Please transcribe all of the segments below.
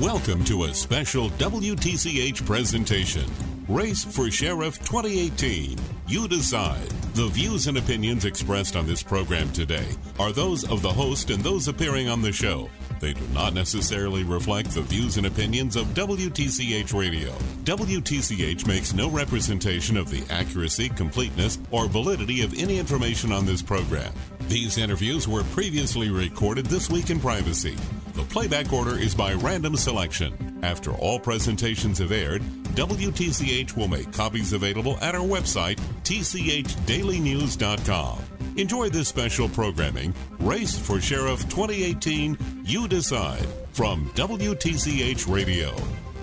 Welcome to a special WTCH presentation. Race for Sheriff 2018. You decide. The views and opinions expressed on this program today are those of the host and those appearing on the show. They do not necessarily reflect the views and opinions of WTCH Radio. WTCH makes no representation of the accuracy, completeness, or validity of any information on this program. These interviews were previously recorded this week in privacy. The playback order is by random selection. After all presentations have aired, WTCH will make copies available at our website, tchdailynews.com. Enjoy this special programming, Race for Sheriff 2018, You Decide, from WTCH Radio.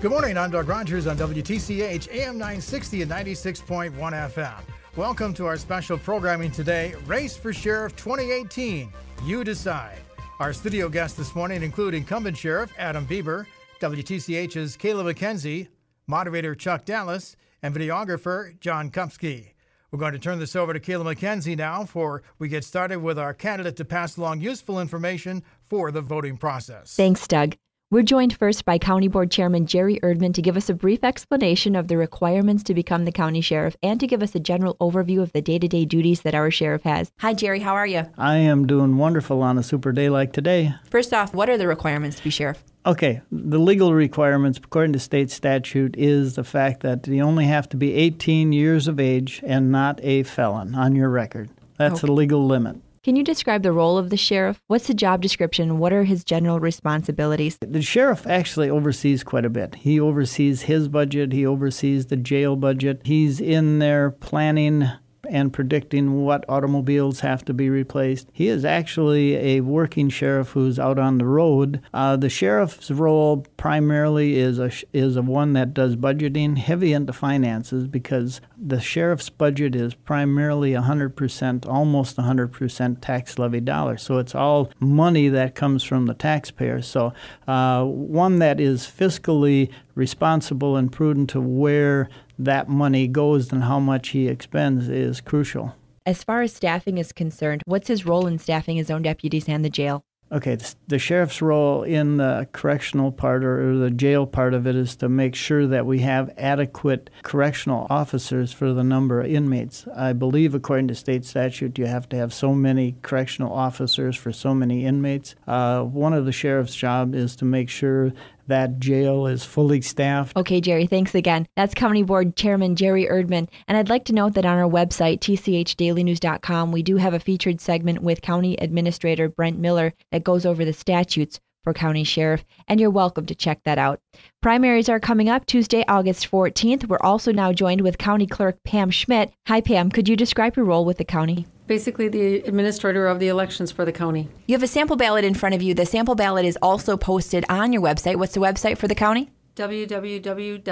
Good morning, I'm Doug Rogers on WTCH AM 960 and 96.1 FM. Welcome to our special programming today, Race for Sheriff 2018, You Decide. Our studio guests this morning include Incumbent Sheriff Adam Bieber, WTCH's Kayla McKenzie, moderator Chuck Dallas, and videographer John Kupski. We're going to turn this over to Kayla McKenzie now before we get started with our candidate to pass along useful information for the voting process. Thanks, Doug. We're joined first by County Board Chairman Jerry Erdman to give us a brief explanation of the requirements to become the county sheriff and to give us a general overview of the day-to-day duties that our sheriff has. Hi, Jerry. How are you? I am doing wonderful on a super day like today. First off, what are the requirements to be sheriff? Okay, the legal requirements, according to state statute, is the fact that you only have to be 18 years of age and not a felon on your record. That's a legal limit. Can you describe the role of the sheriff? What's the job description? What are his general responsibilities? The sheriff actually oversees quite a bit. He oversees his budget. He oversees the jail budget. He's in there planning and predicting what automobiles have to be replaced. He is actually a working sheriff who's out on the road. The sheriff's role primarily is a one that does budgeting, heavy into finances, because the sheriff's budget is primarily 100%, almost 100% tax levy dollars. So it's all money that comes from the taxpayer. So one that is fiscally responsible and prudent to where that money goes and how much he expends is crucial. As far as staffing is concerned, what's his role in staffing his own deputies and the jail? Okay, the sheriff's role in the correctional part or the jail part of it is to make sure that we have adequate correctional officers for the number of inmates. I believe according to state statute, you have to have so many correctional officers for so many inmates. One of the sheriff's job is to make sure that jail is fully staffed. Okay, Jerry, thanks again. That's County Board Chairman Jerry Erdman. And I'd like to note that on our website, tchdailynews.com, we do have a featured segment with County Administrator Brent Miller that goes over the statutes for County Sheriff, and you're welcome to check that out. Primaries are coming up Tuesday, August 14th. We're also now joined with County Clerk Pam Schmidt. Hi, Pam. Could you describe your role with the county? Basically the administrator of the elections for the county. You have a sample ballot in front of you. The sample ballot is also posted on your website. What's the website for the county? www.co.wi.us.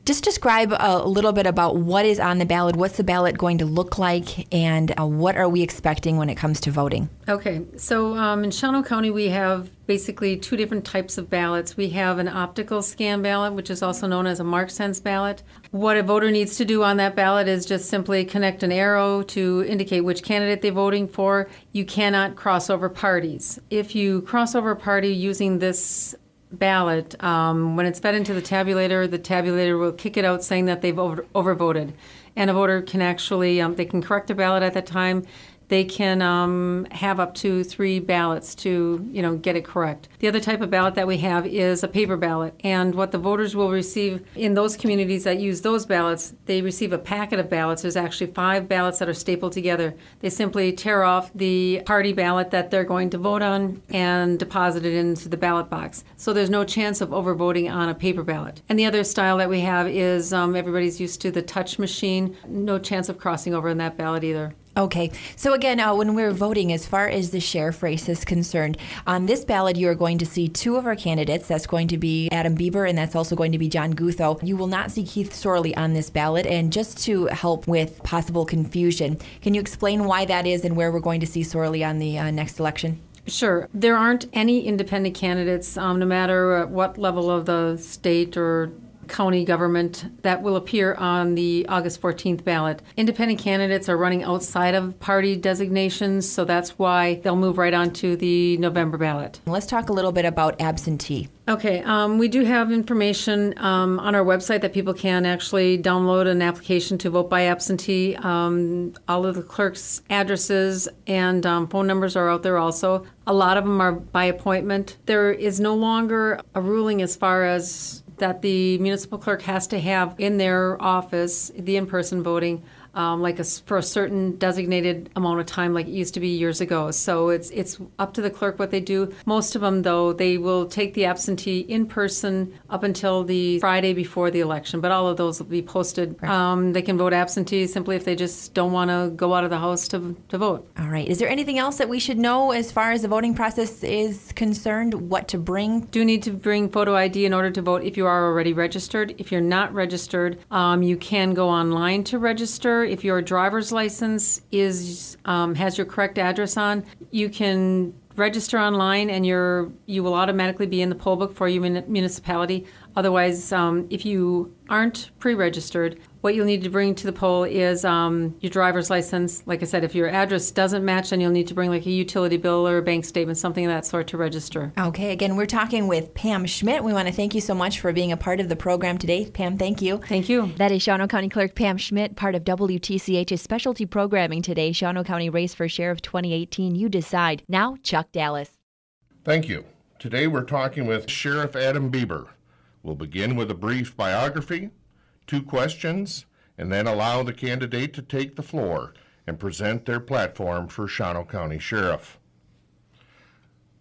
Just describe a little bit about what is on the ballot. What's the ballot going to look like, and what are we expecting when it comes to voting? Okay, so in Shawano County, we have basically two different types of ballots. We have an optical scan ballot, which is also known as a mark sense ballot. What a voter needs to do on that ballot is just simply connect an arrow to indicate which candidate they're voting for. You cannot cross over parties. If you cross over a party using this ballot, when it's fed into the tabulator will kick it out saying that they've overvoted. And a voter can actually, they can correct their ballot at that time. They can have up to 3 ballots to, get it correct. The other type of ballot that we have is a paper ballot. And what the voters will receive in those communities that use those ballots, they receive a packet of ballots. There's actually 5 ballots that are stapled together. They simply tear off the party ballot that they're going to vote on and deposit it into the ballot box. So there's no chance of overvoting on a paper ballot. And the other style that we have is everybody's used to the touch machine. No chance of crossing over on that ballot either. Okay. So again, when we're voting, as far as the sheriff race is concerned, on this ballot, you are going to see 2 of our candidates. That's going to be Adam Bieber, and that's also going to be John Gutho. You will not see Keith Sorley on this ballot. And just to help with possible confusion, can you explain why that is and where we're going to see Sorley on the next election? Sure. There aren't any independent candidates, no matter what level of the state or county government that will appear on the August 14th ballot. Independent candidates are running outside of party designations, so that's why they'll move right on to the November ballot. Let's talk a little bit about absentee. Okay, we do have information on our website that people can actually download an application to vote by absentee. All of the clerk's addresses and phone numbers are out there also. A lot of them are by appointment. There is no longer a ruling as far as that the municipal clerk has to have in their office the in-person voting for a certain designated amount of time like it used to be years ago. So it's up to the clerk what they do. Most of them, though, they will take the absentee in person up until the Friday before the election, but all of those will be posted. Right. They can vote absentee simply if they just don't want to go out of the house to vote. All right. Is there anything else that we should know as far as the voting process is concerned? What to bring? Do need to bring photo ID in order to vote if you are already registered. If you're not registered, you can go online to register. If your driver's license has your correct address on, you can register online and you will automatically be in the poll book for your municipality. Otherwise, if you aren't pre-registered, what you'll need to bring to the poll is your driver's license. Like I said, if your address doesn't match, then you'll need to bring like a utility bill or a bank statement, something of that sort to register. Okay, again, we're talking with Pam Schmidt. We want to thank you so much for being a part of the program today. Pam, thank you. Thank you. That is Shawano County Clerk Pam Schmidt, part of WTCH's specialty programming today, Shawano County Race for Sheriff 2018. You decide. Now, Chuck Dallas. Thank you. Today we're talking with Sheriff Adam Bieber. We'll begin with a brief biography, 2 questions, and then allow the candidate to take the floor and present their platform for Shawano County Sheriff.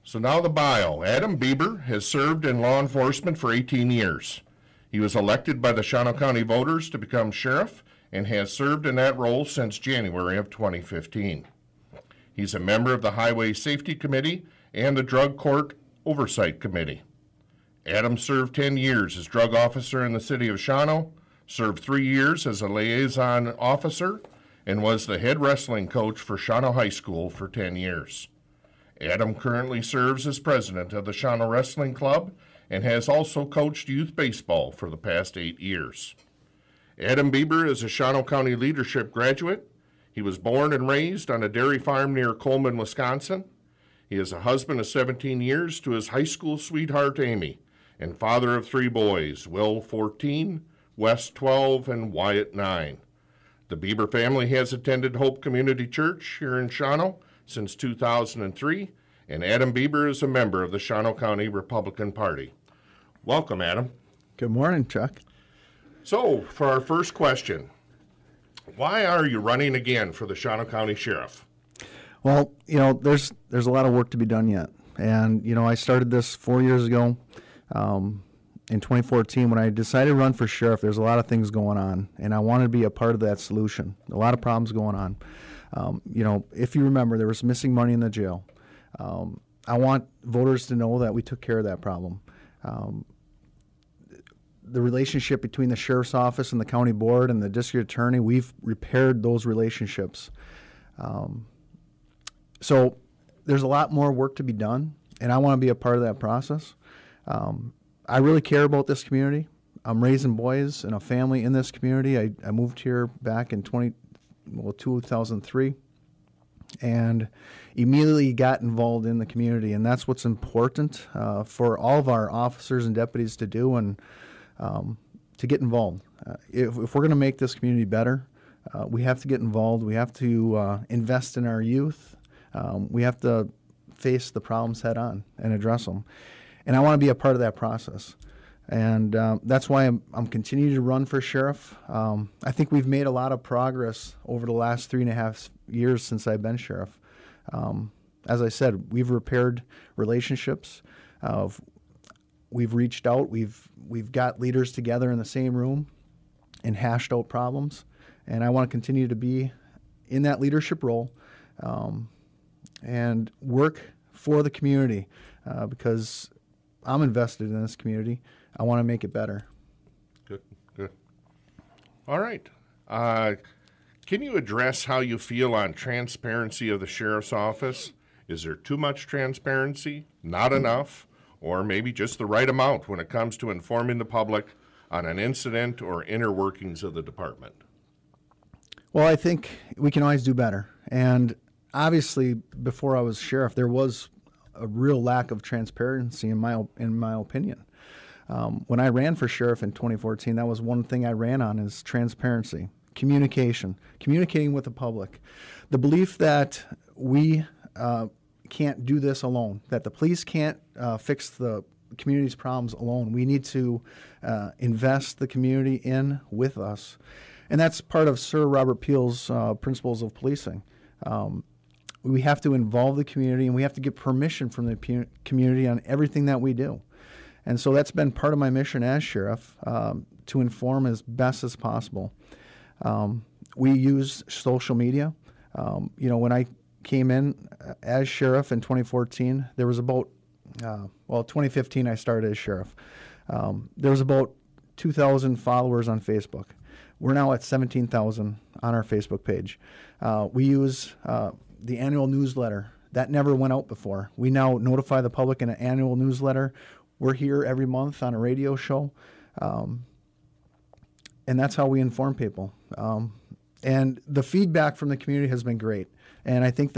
So now the bio. Adam Bieber has served in law enforcement for 18 years. He was elected by the Shawano County voters to become sheriff and has served in that role since January of 2015. He's a member of the Highway Safety Committee and the Drug Court Oversight Committee. Adam served 10 years as drug officer in the city of Shawano, served 3 years as a liaison officer, and was the head wrestling coach for Shawano High School for 10 years. Adam currently serves as president of the Shawano Wrestling Club and has also coached youth baseball for the past 8 years. Adam Bieber is a Shawano County leadership graduate. He was born and raised on a dairy farm near Coleman, Wisconsin. He is a husband of 17 years to his high school sweetheart, Amy, and father of 3 boys, Will 14, Wes 12, and Wyatt 9. The Bieber family has attended Hope Community Church here in Shawano since 2003, and Adam Bieber is a member of the Shawano County Republican Party. Welcome, Adam. Good morning, Chuck. So, for our first question, why are you running again for the Shawano County Sheriff? Well, there's a lot of work to be done yet. And, I started this 4 years ago. In 2014, when I decided to run for sheriff, there's a lot of things going on, and I wanted to be a part of that solution. A lot of problems going on. If you remember, there was missing money in the jail. I want voters to know that we took care of that problem. The relationship between the sheriff's office and the county board and the district attorney, we've repaired those relationships. So there's a lot more work to be done, and I want to be a part of that process. I really care about this community. I'm raising boys and a family in this community. I moved here back in 2003 and immediately got involved in the community, and that's what's important for all of our officers and deputies to do, and to get involved. If we're going to make this community better, we have to get involved. We have to invest in our youth. We have to face the problems head on and address them. And I want to be a part of that process. And that's why I'm continuing to run for sheriff. I think we've made a lot of progress over the last 3.5 years since I've been sheriff. As I said, we've repaired relationships. We've reached out. We've got leaders together in the same room and hashed out problems. And I want to continue to be in that leadership role and work for the community because I'm invested in this community. I want to make it better. Good. All right. Can you address how you feel on transparency of the sheriff's office? Is there too much transparency, not enough, or maybe just the right amount when it comes to informing the public on an incident or inner workings of the department? Well, I think we can always do better. And obviously, before I was sheriff, there was a real lack of transparency in my opinion. When I ran for sheriff in 2014, that was one thing I ran on, is transparency, communicating with the public. The belief that we can't do this alone, that the police can't fix the community's problems alone. We need to invest the community in with us. And that's part of Sir Robert Peel's principles of policing. We have to involve the community, and we have to get permission from the community on everything that we do. And so that's been part of my mission as sheriff, to inform as best as possible. We use social media. When I came in as sheriff in 2014, there was about, 2015 I started as sheriff. There was about 2,000 followers on Facebook. We're now at 17,000 on our Facebook page. We use the annual newsletter. That never went out before. We now notify the public in an annual newsletter. We're here every month on a radio show. And that's how we inform people. And the feedback from the community has been great. And I think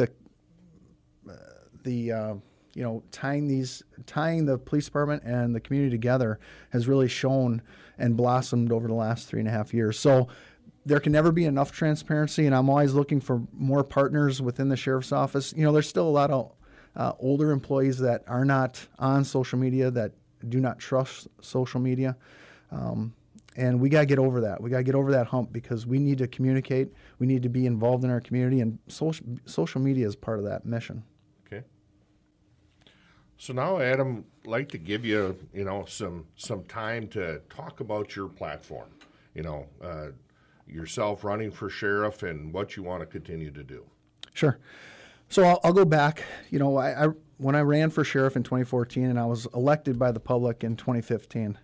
tying the police department and the community together has really shown and blossomed over the last 3.5 years. So there can never be enough transparency, and I'm always looking for more partners within the sheriff's office. There's still a lot of older employees that are not on social media, that do not trust social media. And we got to get over that. We got to get over that hump, because we need to communicate. We need to be involved in our community, and social media is part of that mission. Okay. So now, Adam, I'd like to give you, some time to talk about your platform, yourself running for sheriff and what you want to continue to do. Sure. So I'll go back. When I ran for sheriff in 2014 and I was elected by the public in 2015,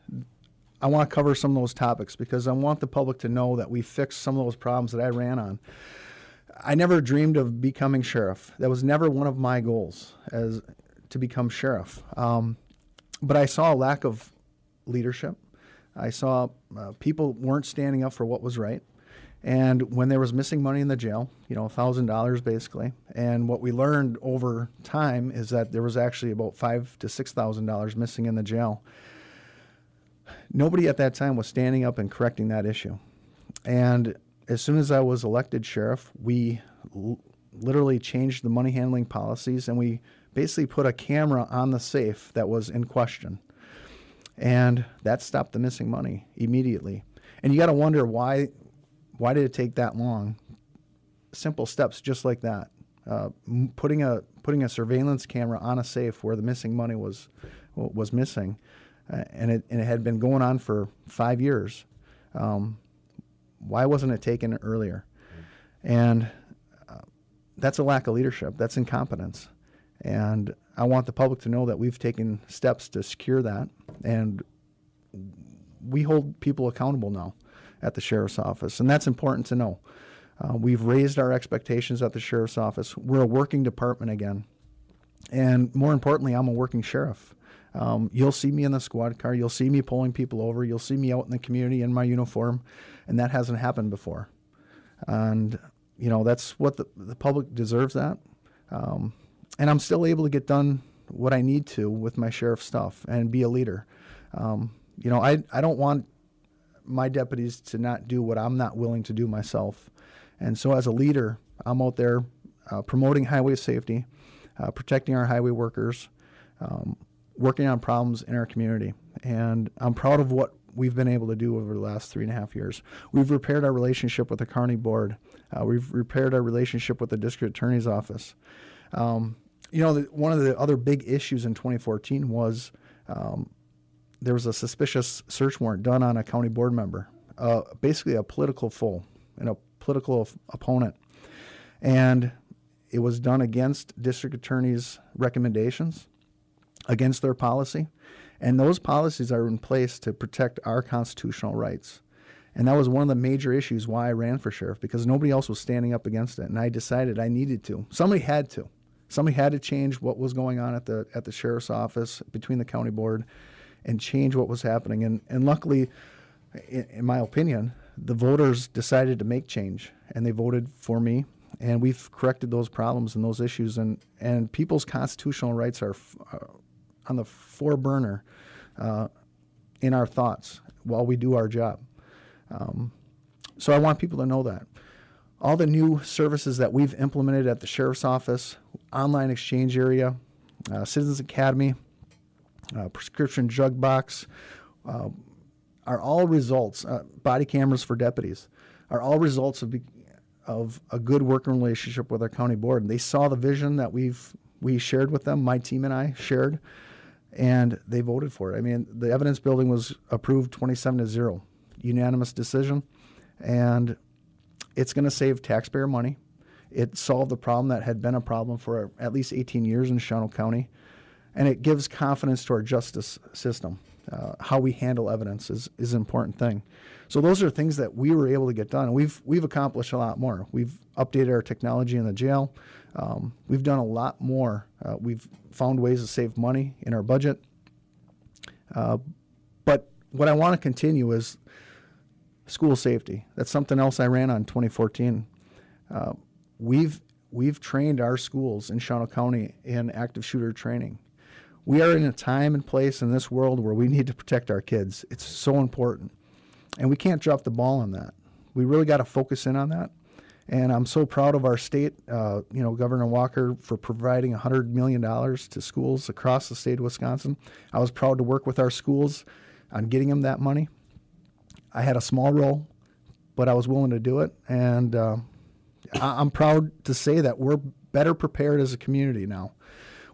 I want to cover some of those topics, because I want the public to know that we fixed some of those problems that I ran on. I never dreamed of becoming sheriff. That was never one of my goals, as to become sheriff. But I saw a lack of leadership. I saw people weren't standing up for what was right. And when there was missing money in the jail, $1,000 basically, and what we learned over time is that there was actually about $5,000 to $6,000 missing in the jail. Nobody at that time was standing up and correcting that issue. And as soon as I was elected sheriff, we literally changed the money handling policies, and we basically put a camera on the safe that was in question. And that stopped the missing money immediately. And you got to wonder, why did it take that long? Simple steps just like that. Putting a surveillance camera on a safe where the missing money was missing, and it had been going on for 5 years. Why wasn't it taken earlier? And that's a lack of leadership. That's incompetence. And I want the public to know that we've taken steps to secure that, and we hold people accountable now at the sheriff's office, and that's important to know. We've raised our expectations at the sheriff's office. We're a working department again, and more importantly, I'm a working sheriff. You'll see me in the squad car. You'll see me pulling people over. You'll see me out in the community in my uniform, and that hasn't happened before. And that's what the public deserves, that. And I'm still able to get done what I need to with my sheriff stuff and be a leader. I don't want my deputies to not do what I'm not willing to do myself. And so as a leader, I'm out there promoting highway safety, protecting our highway workers, working on problems in our community. And I'm proud of what we've been able to do over the last 3.5 years. We've repaired our relationship with the county board. We've repaired our relationship with the district attorney's office. One of the other big issues in 2014 was there was a suspicious search warrant done on a county board member, basically a political foe and a political opponent. And it was done against district attorney's recommendations, against their policy. And those policies are in place to protect our constitutional rights. And that was one of the major issues why I ran for sheriff, because nobody else was standing up against it. And I decided I needed to. Somebody had to. Somebody had to change what was going on at the sheriff's office between the county board and change what was happening. And luckily, in my opinion, the voters decided to make change, and they voted for me, and we've corrected those problems and those issues, and people's constitutional rights are on the foreburner in our thoughts while we do our job. So I want people to know that. All the new services that we've implemented at the Sheriff's Office, online exchange area, Citizens Academy, prescription drug box, are all results, body cameras for deputies, are all results of a good working relationship with our county board. And they saw the vision that we shared with them, my team and I shared, and they voted for it. I mean, the evidence building was approved 27-0, unanimous decision, and it's going to save taxpayer money. It solved the problem that had been a problem for at least 18 years in Shawano County, and it gives confidence to our justice system. How we handle evidence is an important thing. So those are things that we were able to get done. And we've accomplished a lot more. We've updated our technology in the jail. We've done a lot more. We've found ways to save money in our budget. But what I want to continue is school safety. That's something else I ran on 2014. We've trained our schools in Shawano County in active shooter training. We are in a time and place in this world where we need to protect our kids. It's so important. And we can't drop the ball on that. We really got to focus in on that. And I'm so proud of our state, Governor Walker, for providing $100 million to schools across the state of Wisconsin. I was proud to work with our schools on getting them that money. I had a small role, but I was willing to do it. And I'm proud to say that we're better prepared as a community now.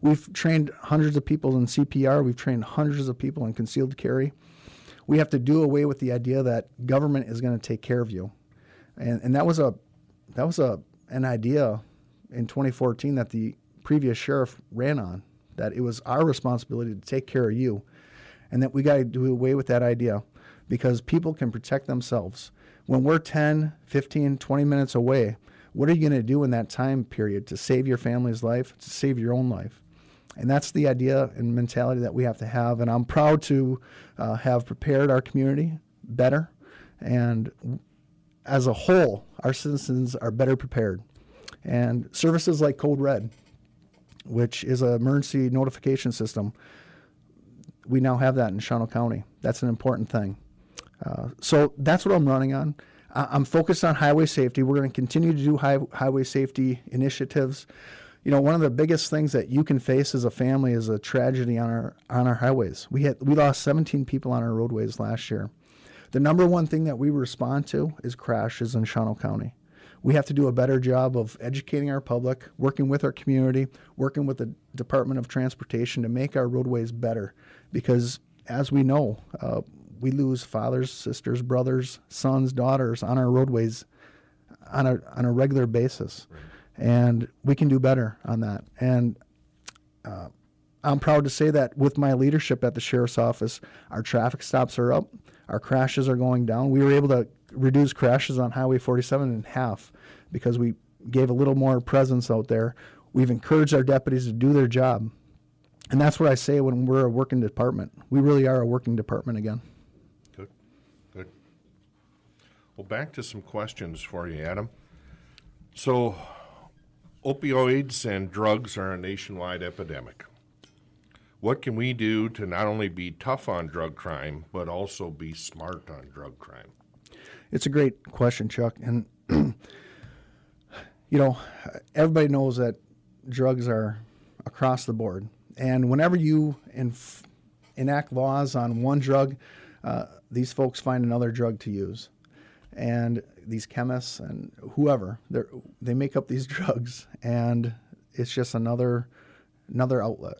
We've trained hundreds of people in CPR. We've trained hundreds of people in concealed carry. We have to do away with the idea that government is going to take care of you. And that was an idea in 2014 that the previous sheriff ran on, that it was our responsibility to take care of you, and that we got to do away with that idea because people can protect themselves. When we're 10, 15, 20 minutes away, what are you going to do in that time period to save your family's life, to save your own life? And that's the idea and mentality that we have to have. And I'm proud to have prepared our community better. And as a whole, our citizens are better prepared. And services like Code Red, which is an emergency notification system, we now have that in Shawano County. That's an important thing. So that's what I'm running on. I'm focused on highway safety. We're going to continue to do highway safety initiatives. You know, one of the biggest things that you can face as a family is a tragedy on our highways. We lost 17 people on our roadways last year. The number one thing that we respond to is crashes in Shawano County. We have to do a better job of educating our public, working with our community, working with the Department of Transportation to make our roadways better. Because as we know, we lose fathers, sisters, brothers, sons, daughters on our roadways on a regular basis. Right. And we can do better on that. And I'm proud to say that with my leadership at the Sheriff's Office, our traffic stops are up, our crashes are going down. We were able to reduce crashes on Highway 47 in half because we gave a little more presence out there. We've encouraged our deputies to do their job. And that's what I say when we're a working department. We really are a working department again. Good. Well, back to some questions for you, Adam. So, opioids and drugs are a nationwide epidemic. What can we do to not only be tough on drug crime, but also be smart on drug crime? It's a great question, Chuck. And, everybody knows that drugs are across the board. And whenever you enact laws on one drug, these folks find another drug to use. And these chemists and whoever, they make up these drugs, and it's just another outlet.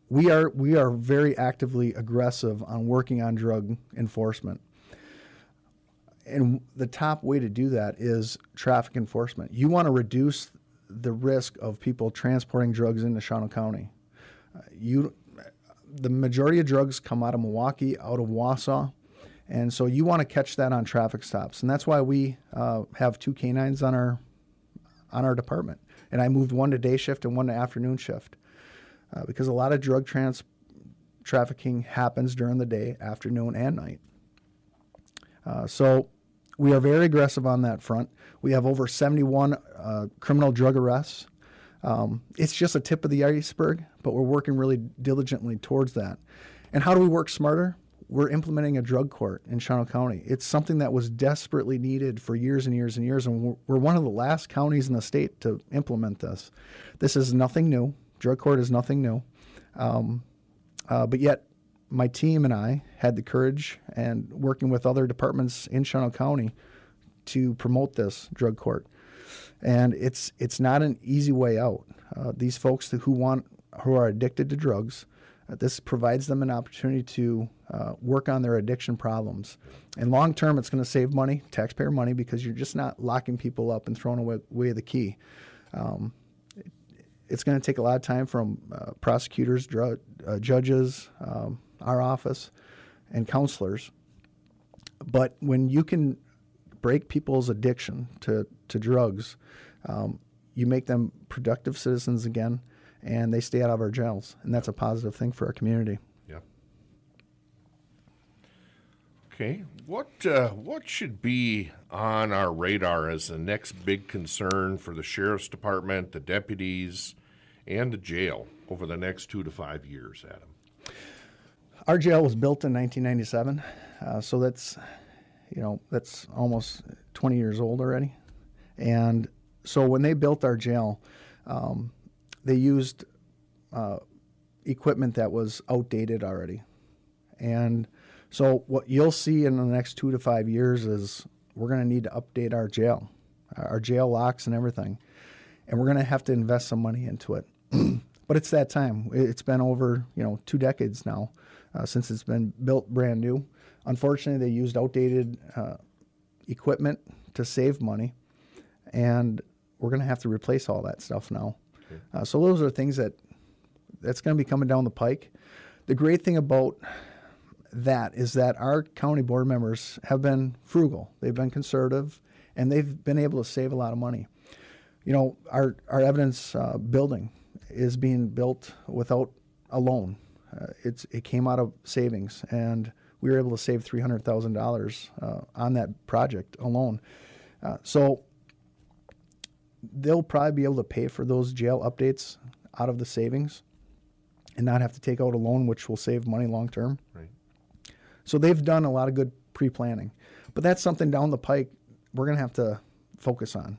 We are very actively aggressive on working on drug enforcement. And the top way to do that is traffic enforcement. You want to reduce the risk of people transporting drugs into Shawano County. The majority of drugs come out of Milwaukee, out of Wausau. And so you want to catch that on traffic stops. And that's why we have 2 canines on our department. And I moved one to day shift and one to afternoon shift because a lot of drug trafficking happens during the day, afternoon, and night. So we are very aggressive on that front. We have over 71 criminal drug arrests. It's just a tip of the iceberg, but we're working really diligently towards that. And how do we work smarter? We're implementing a drug court in Shawano County. It's something that was desperately needed for years and years and years, and we're one of the last counties in the state to implement this. This is nothing new. Drug court is nothing new. But yet, my team and I had the courage, and working with other departments in Shawano County, to promote this drug court. And it's not an easy way out. These folks who are addicted to drugs, this provides them an opportunity to work on their addiction problems. And long term, it's going to save money, taxpayer money, because you're just not locking people up and throwing away the key. It's going to take a lot of time from prosecutors, judges, our office, and counselors. But when you can break people's addiction to drugs, you make them productive citizens again, and they stay out of our jails, and that's a positive thing for our community. Yeah. Okay. What should be on our radar as the next big concern for the sheriff's department, the deputies, and the jail over the next 2 to 5 years, Adam? Our jail was built in 1997, so that's almost 20 years old already. And so when they built our jail, they used equipment that was outdated already. And so what you'll see in the next 2 to 5 years is we're going to need to update our jail locks and everything. And we're going to have to invest some money into it. But it's that time. It's been over 2 decades now since it's been built brand new. Unfortunately, they used outdated equipment to save money, and we're going to have to replace all that stuff now. Okay. So those are things that's going to be coming down the pike. The great thing about that is that our county board members have been frugal. They've been conservative, and they've been able to save a lot of money. Our evidence building is being built without a loan. It came out of savings, and we were able to save $300,000 on that project alone. So they'll probably be able to pay for those jail updates out of the savings and not have to take out a loan, which will save money long term. Right. So they've done a lot of good pre-planning. But that's something down the pike we're going to have to focus on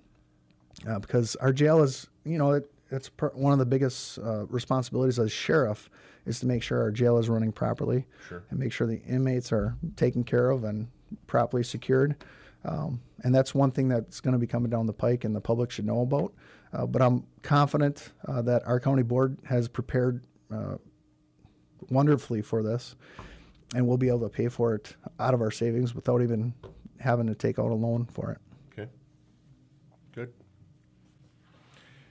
because our jail is, it's one of the biggest responsibilities as sheriff is to make sure our jail is running properly. Sure. And make sure the inmates are taken care of and properly secured. And that's one thing that's going to be coming down the pike and the public should know about. But I'm confident that our county board has prepared wonderfully for this, and we'll be able to pay for it out of our savings without even having to take out a loan for it. Okay. Good.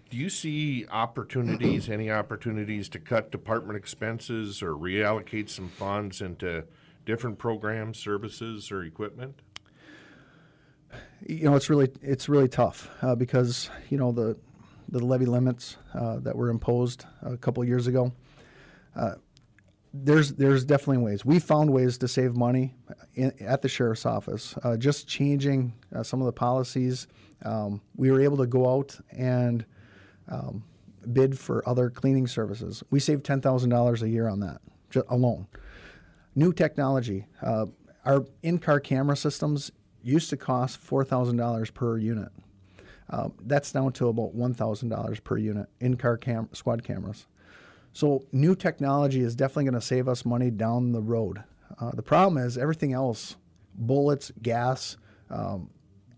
Do you see opportunities, any opportunities to cut department expenses or reallocate some funds into different programs, services, or equipment? It's really tough because the levy limits that were imposed a couple of years ago. There's definitely ways. We found ways to save money at the sheriff's office. Just changing some of the policies, we were able to go out and bid for other cleaning services. We saved $10,000 a year on that alone. New technology. Our in-car camera systems used to cost $4,000 per unit. That's down to about $1,000 per unit, in-car squad cameras. So new technology is definitely going to save us money down the road. The problem is everything else, bullets, gas,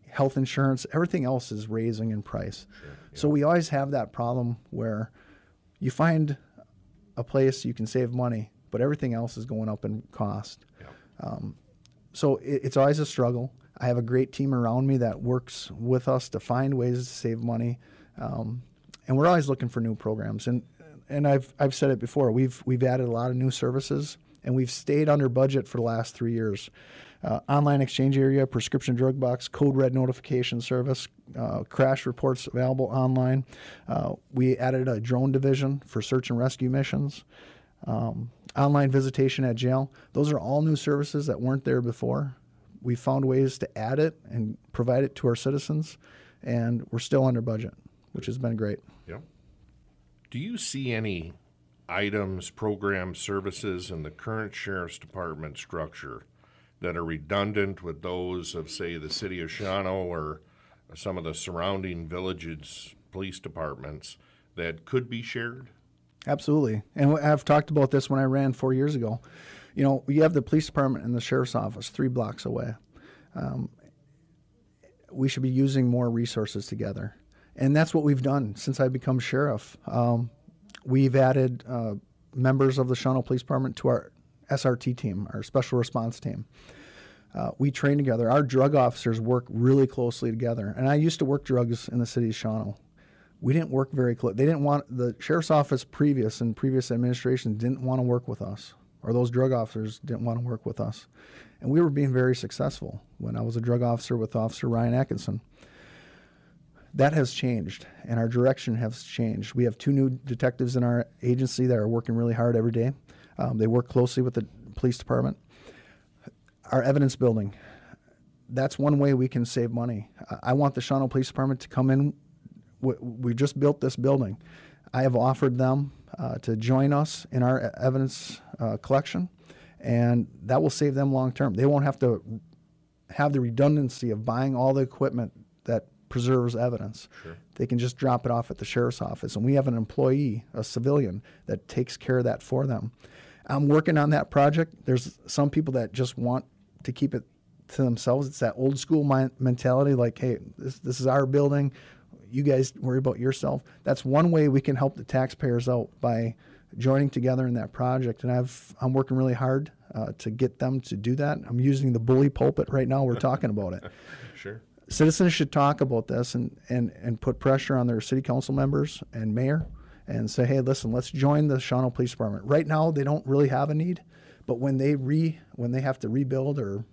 health insurance, everything else is raising in price. Sure, yeah. So we always have that problem where you find a place you can save money, but everything else is going up in cost. Yeah. So it's always a struggle. I have a great team around me that works with us to find ways to save money, and we're always looking for new programs. And I've said it before. We've added a lot of new services, and we've stayed under budget for the last 3 years. Online exchange area, prescription drug box, code red notification service, crash reports available online. We added a drone division for search and rescue missions. Online visitation at jail. Those are all new services that weren't there before. we found ways to add it and provide it to our citizens, and we're still under budget, which has been great. Yep. Do you see any items, programs, services in the current Sheriff's Department structure that are redundant with those of, say, the city of Shawano or some of the surrounding villages' police departments that could be shared? Absolutely. And I've talked about this when I ran 4 years ago. You know, we have the police department and the sheriff's office 3 blocks away. We should be using more resources together. And that's what we've done since I become sheriff. We've added members of the Shawano Police Department to our SRT team, our special response team. We train together. Our drug officers work really closely together. And I used to work drugs in the city of Shawano. We didn't work very close. They didn't want, the sheriff's office previous administration didn't want to work with us, or those drug officers didn't want to work with us. And we were being very successful when I was a drug officer with Officer Ryan Atkinson. That has changed, and our direction has changed. We have 2 new detectives in our agency that are working really hard every day. They work closely with the police department. Our evidence building, that's one way we can save money. I want the Shawano Police Department to come in. We just built this building. I have offered them to join us in our evidence collection, and that will save them long term. They won't have to have the redundancy of buying all the equipment that preserves evidence. Sure. They can just drop it off at the sheriff's office, and we have an employee, a civilian, that takes care of that for them. I'm working on that project. There's some people that just want to keep it to themselves. It's that old school mentality, like, hey, this is our building. You guys worry about yourself. That's one way we can help the taxpayers out, by joining together in that project. And I'm working really hard to get them to do that. I'm using the bully pulpit right now. We're talking about it. Sure. Citizens should talk about this and put pressure on their city council members and mayor and say, hey, listen, let's join the Shawano Police Department. Right now, they don't really have a need, but when they have to rebuild or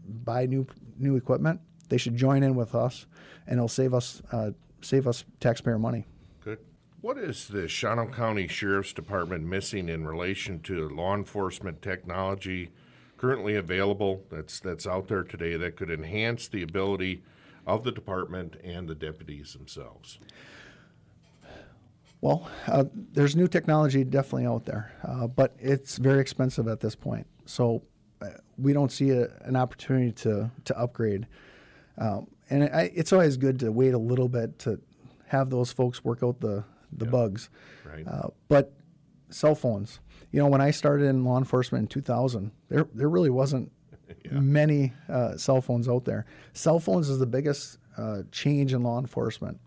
buy new equipment, they should join in with us, and it'll save us taxpayer money. Good. What is the Shawano County Sheriff's Department missing in relation to law enforcement technology currently available that's out there today that could enhance the ability of the department and the deputies themselves? Well, there's new technology definitely out there, but it's very expensive at this point. So we don't see an opportunity to upgrade. It's always good to wait a little bit to have those folks work out the bugs. Right. But cell phones, when I started in law enforcement in 2000, there really wasn't many cell phones out there. Cell phones is the biggest change in law enforcement.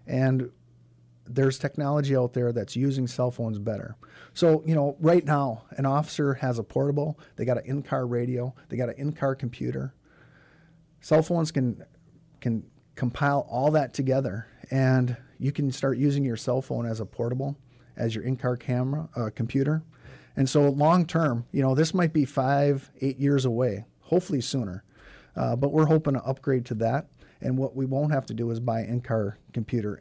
And there's technology out there that's using cell phones better. So, right now, an officer has a portable, they got an in-car radio, they got an in-car computer. Cell phones can compile all that together, and you can start using your cell phone as a portable, as your in-car camera, computer. And so long term, this might be 5-8 years away, hopefully sooner. But we're hoping to upgrade to that. And what we won't have to do is buy in-car computer,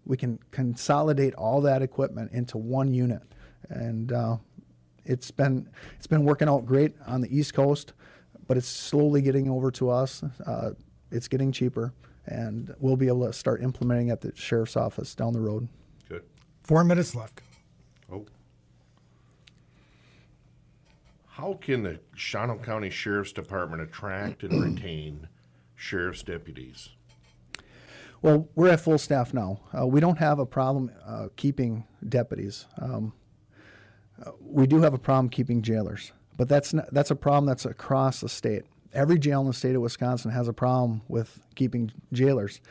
we can consolidate all that equipment into one unit. And it's been working out great on the East Coast, but it's slowly getting over to us. It's getting cheaper, and we'll be able to start implementing at the sheriff's office down the road. Good. 4 minutes left. Oh. How can the Shawano County Sheriff's Department attract and retain sheriff's deputies? Well, we're at full staff now. We don't have a problem keeping deputies. We do have a problem keeping jailers, but that's a problem that's across the state. Every jail in the state of Wisconsin has a problem with keeping jailers.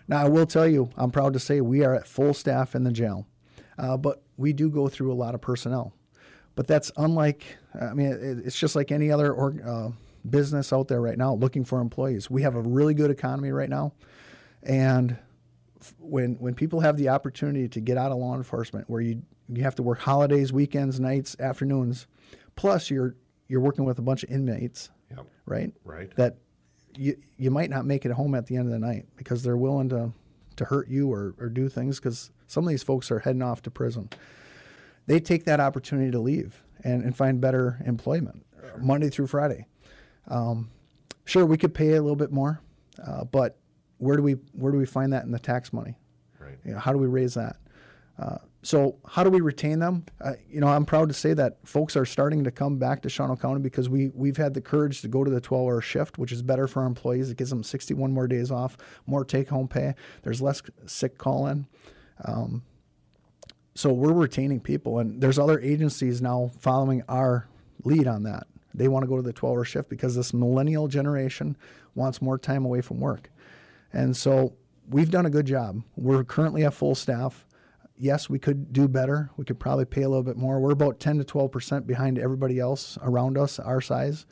Now, I will tell you, I'm proud to say we are at full staff in the jail, but we do go through a lot of personnel. But that's unlike, it's just like any other business out there right now looking for employees. We have a really good economy right now. And when people have the opportunity to get out of law enforcement, where you have to work holidays, weekends, nights, afternoons, plus you're working with a bunch of inmates, right? Right. That you might not make it home at the end of the night because they're willing to hurt you or do things, because some of these folks are heading off to prison. They take that opportunity to leave and find better employment, Monday through Friday. Sure, we could pay a little bit more, but where do we find that in the tax money? Right. You know, how do we raise that? So how do we retain them? I'm proud to say that folks are starting to come back to Shawano County because we've had the courage to go to the 12-hour shift, which is better for our employees. It gives them 61 more days off, more take-home pay. There's less sick call-in. So we're retaining people, and there's other agencies now following our lead on that. They want to go to the 12-hour shift because this millennial generation wants more time away from work. And so we've done a good job. We're currently at full staff. Yes, we could do better. We could probably pay a little bit more. We're about 10 to 12% behind everybody else around us, our size.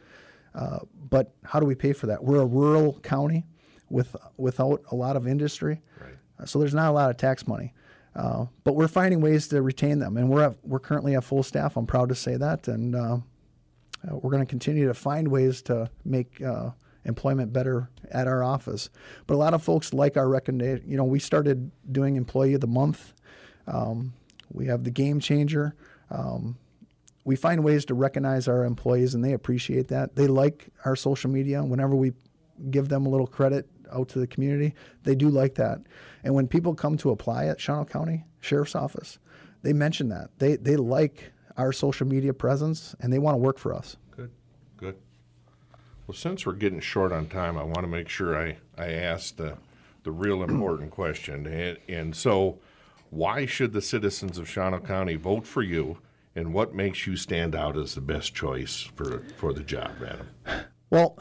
But how do we pay for that? We're a rural county without a lot of industry. Right. So there's not a lot of tax money. But we're finding ways to retain them. And we're currently at full staff. I'm proud to say that. And we're going to continue to find ways to make employment better at our office. But a lot of folks like our recommendation. We started doing Employee of the Month. We have the Game Changer. We find ways to recognize our employees, and they appreciate that. They like our social media. Whenever we give them a little credit out to the community, they do like that. And when people come to apply at Shawano County Sheriff's Office, they mention that. They like our social media presence, and they want to work for us. Good. Well, since we're getting short on time, I want to make sure I ask the real important question. And so, why should the citizens of Shawano County vote for you, and what makes you stand out as the best choice for the job, Adam? Well,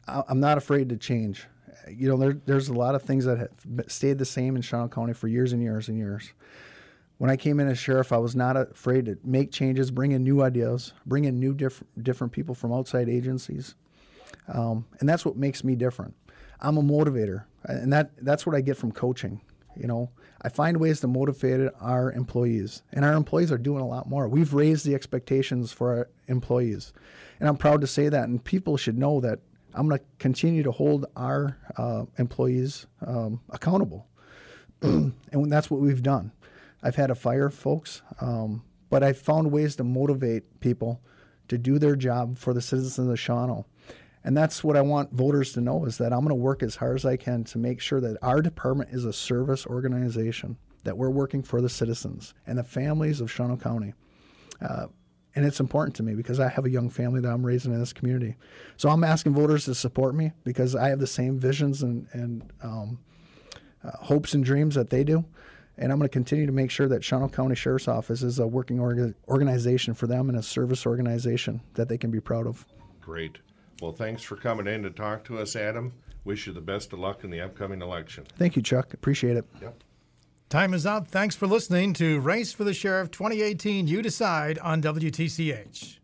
I'm not afraid to change. There's a lot of things that have stayed the same in Shawano County for years and years and years. When I came in as sheriff, I was not afraid to make changes, bring in new ideas, bring in new different people from outside agencies. And that's what makes me different. I'm a motivator, and that's what I get from coaching. I find ways to motivate our employees, and our employees are doing a lot more. We've raised the expectations for our employees, and I'm proud to say that, and people should know that I'm going to continue to hold our employees accountable, and that's what we've done. I've had to fire folks, but I've found ways to motivate people to do their job for the citizens of Shawano. And that's what I want voters to know, is that I'm going to work as hard as I can to make sure that our department is a service organization, that we're working for the citizens and the families of Shawano County. And it's important to me because I have a young family that I'm raising in this community. So I'm asking voters to support me because I have the same visions and hopes and dreams that they do. And I'm going to continue to make sure that Shawano County Sheriff's Office is a working organization for them and a service organization that they can be proud of. Great. Well, thanks for coming in to talk to us, Adam. Wish you the best of luck in the upcoming election. Thank you, Chuck. Appreciate it. Yep. Time is up. Thanks for listening to Race for the Sheriff 2018 You Decide on WTCH.